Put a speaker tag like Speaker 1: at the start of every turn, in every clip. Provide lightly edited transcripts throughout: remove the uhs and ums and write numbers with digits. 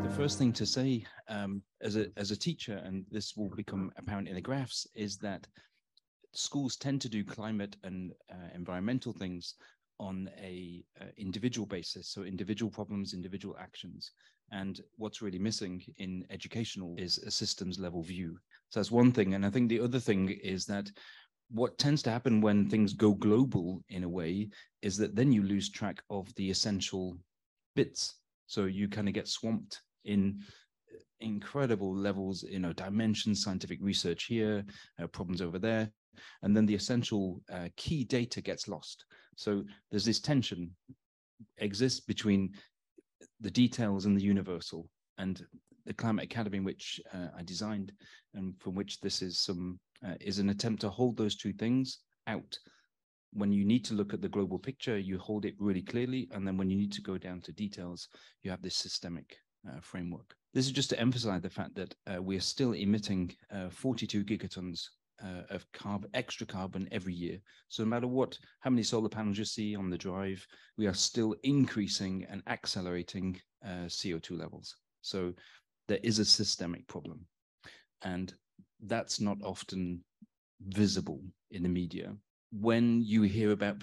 Speaker 1: The first thing to say as a teacher, and this will become apparent in the graphs, is that schools tend to do climate and environmental things on a individual basis, so individual problems, individual actions. And what's really missing in educational is a systems level view. So that's one thing. And I think the other thing is that what tends to happen when things go global in a way is that then you lose track of the essential bits. So you kind of get swamped in incredible levels, dimensions, scientific research here, problems over there, and then the essential key data gets lost. So there's this tension exists between the details and the universal. And the Climate Academy, which I designed, and from which this is an attempt to hold those two things out. When you need to look at the global picture, you hold it really clearly. And then when you need to go down to details, you have this systemic framework. This is just to emphasize the fact that we are still emitting 42 gigatons of extra carbon every year. So no matter how many solar panels you see on the drive, we are still increasing and accelerating CO2 levels. So there is a systemic problem. And that's not often visible in the media. When you hear about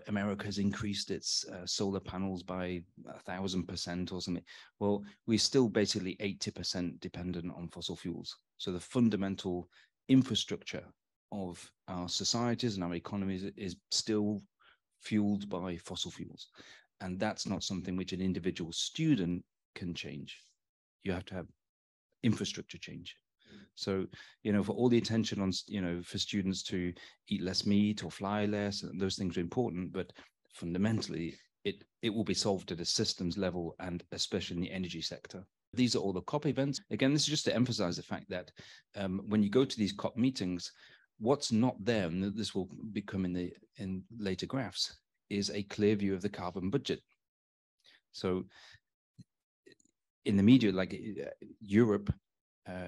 Speaker 1: America has increased its solar panels by 1,000% or something, well, we're still basically 80% dependent on fossil fuels. So the fundamental infrastructure of our societies and our economies is still fueled by fossil fuels. And that's not something which an individual student can change. You have to have infrastructure change. So, for all the attention on, for students to eat less meat or fly less, and those things are important, but fundamentally, it will be solved at a systems level, and especially in the energy sector. These are all the COP events. Again, this is just to emphasize the fact that when you go to these COP meetings, what's not there, and this will become in later graphs, is a clear view of the carbon budget. So in the media, like Europe,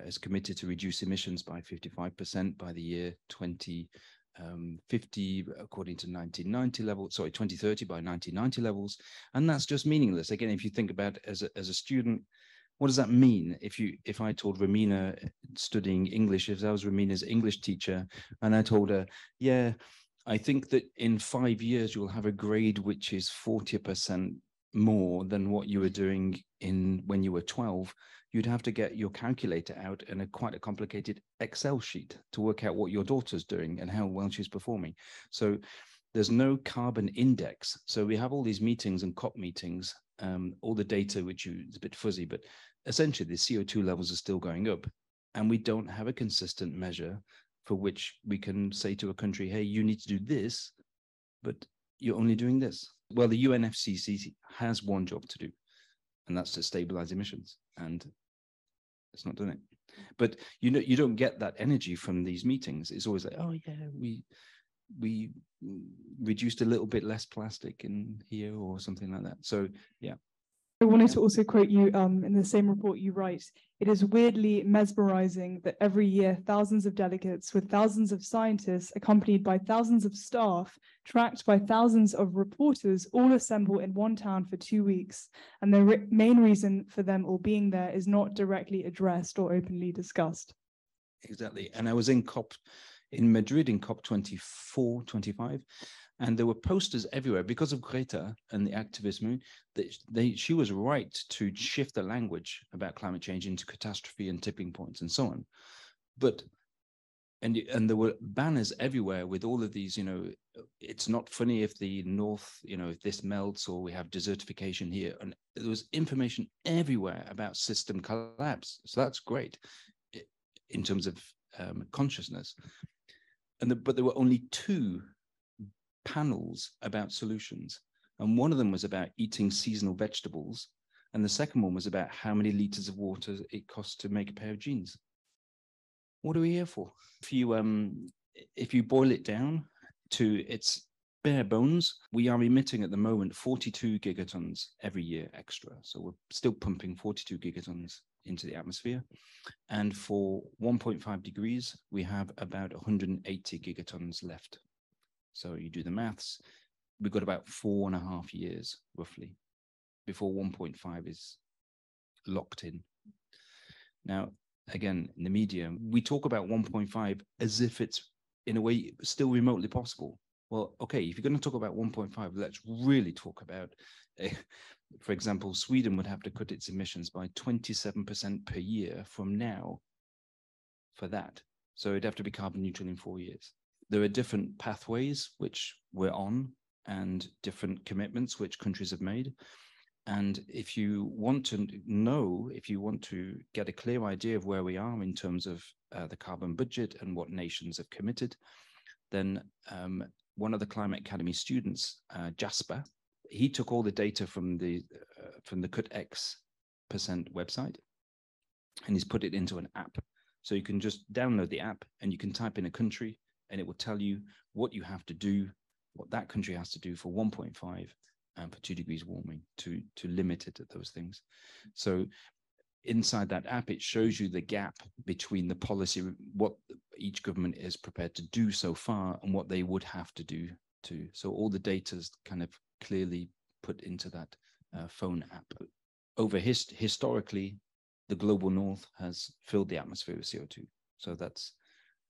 Speaker 1: is committed to reduce emissions by 55% by the year 2050, according to 2030 by 1990 levels. And that's just meaningless. Again, if you think about it as a student, what does that mean? If I told Romina, studying English, if I was Romina's English teacher, and I told her, yeah, I think that in 5 years, you'll have a grade which is 40% more than what you were doing when you were 12, you'd have to get your calculator out and quite a complicated Excel sheet to work out what your daughter's doing and how well she's performing. So there's no carbon index. So we have all these meetings and COP meetings, all the data, which is a bit fuzzy, but essentially the CO2 levels are still going up. And we don't have a consistent measure for which we can say to a country, hey, you need to do this, but you're only doing this. Well, the UNFCCC has one job to do, and that's to stabilize emissions. And it's not done it. But you don't get that energy from these meetings. It's always like, oh yeah, we reduced a little bit less plastic in here or something like that. So yeah.
Speaker 2: I wanted to also quote you in the same report you write. It is weirdly mesmerizing that every year thousands of delegates with thousands of scientists accompanied by thousands of staff tracked by thousands of reporters all assemble in one town for 2 weeks, and the main reason for them all being there is not directly addressed or openly discussed.
Speaker 1: Exactly. And I was in Madrid in COP 24, 25, and there were posters everywhere because of Greta and the activist movement. She was right to shift the language about climate change into catastrophe and tipping points and so on. And there were banners everywhere with all of these, it's not funny if the north, if this melts or we have desertification here. And there was information everywhere about system collapse. So that's great in terms of consciousness. But there were only 2 panels about solutions. And one of them was about eating seasonal vegetables. And the second one was about how many liters of water it costs to make a pair of jeans. What are we here for? If you boil it down to its bare bones, we are emitting at the moment 42 gigatons every year extra. So we're still pumping 42 gigatons into the atmosphere. And for 1.5 degrees, we have about 180 gigatons left. So you do the maths. we've got about 4.5 years roughly before 1.5 is locked in. Now, again, in the media, we talk about 1.5 as if it's in a way still remotely possible. Well, okay, if you're going to talk about 1.5, let's really talk about, for example, Sweden would have to cut its emissions by 27% per year from now for that. So it'd have to be carbon neutral in 4 years. There are different pathways which we're on and different commitments which countries have made. And if you want to know, if you want to get a clear idea of where we are in terms of the carbon budget and what nations have committed, then one of the Climate Academy students, Jasper, he took all the data from the Cut X% website and he's put it into an app. So you can just download the app and you can type in a country and it will tell you what you have to do, what that country has to do for 1.5 and for 2 degrees warming to limit it at those things. So inside that app, it shows you the gap between the policy, what each government is prepared to do so far and what they would have to do too. So all the data is kind of clearly put into that phone app. Over historically, the global north has filled the atmosphere with CO2. So that's,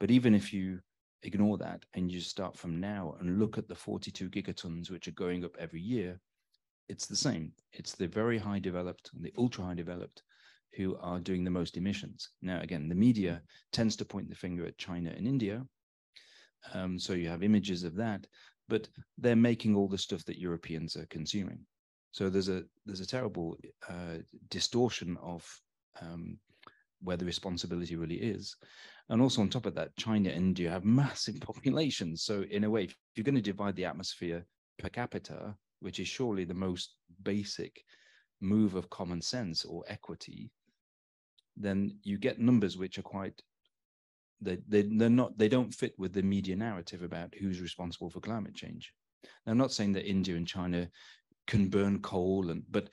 Speaker 1: but even if you ignore that and you start from now and look at the 42 gigatons which are going up every year, it's the same. It's the very high developed and the ultra high developed who are doing the most emissions. Now, again, the media tends to point the finger at China and India. So you have images of that, but they're making all the stuff that Europeans are consuming. So there's a terrible distortion of where the responsibility really is. And also on top of that, China and India have massive populations. So in a way, if you're going to divide the atmosphere per capita, which is surely the most basic move of common sense or equity, then you get numbers which are quite, they don't fit with the media narrative about who's responsible for climate change. Now, I'm not saying that India and China can burn coal, but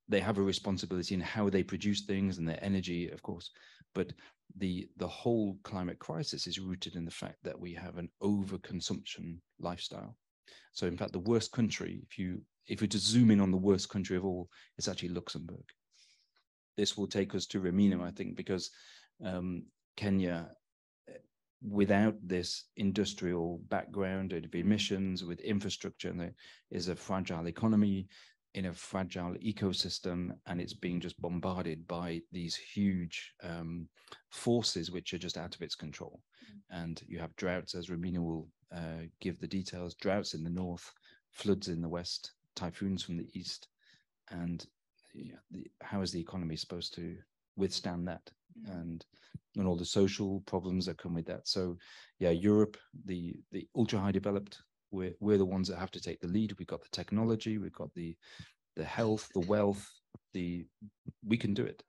Speaker 1: they have a responsibility in how they produce things and their energy, of course. But the whole climate crisis is rooted in the fact that we have an overconsumption lifestyle. So in fact, the worst country, if we just zoom in on the worst country of all, it's actually Luxembourg. This will take us to Ramina, I think, because Kenya, without this industrial background of emissions, with infrastructure, and there is a fragile economy in a fragile ecosystem, and it's being just bombarded by these huge forces which are just out of its control. And you have droughts, as Ramina will give the details, droughts in the north, floods in the west, typhoons from the east. And how is the economy supposed to withstand that? And all the social problems that come with that. So yeah, Europe, the ultra high developed, we're the ones that have to take the lead. We've got the technology, we've got the health, the wealth, we can do it.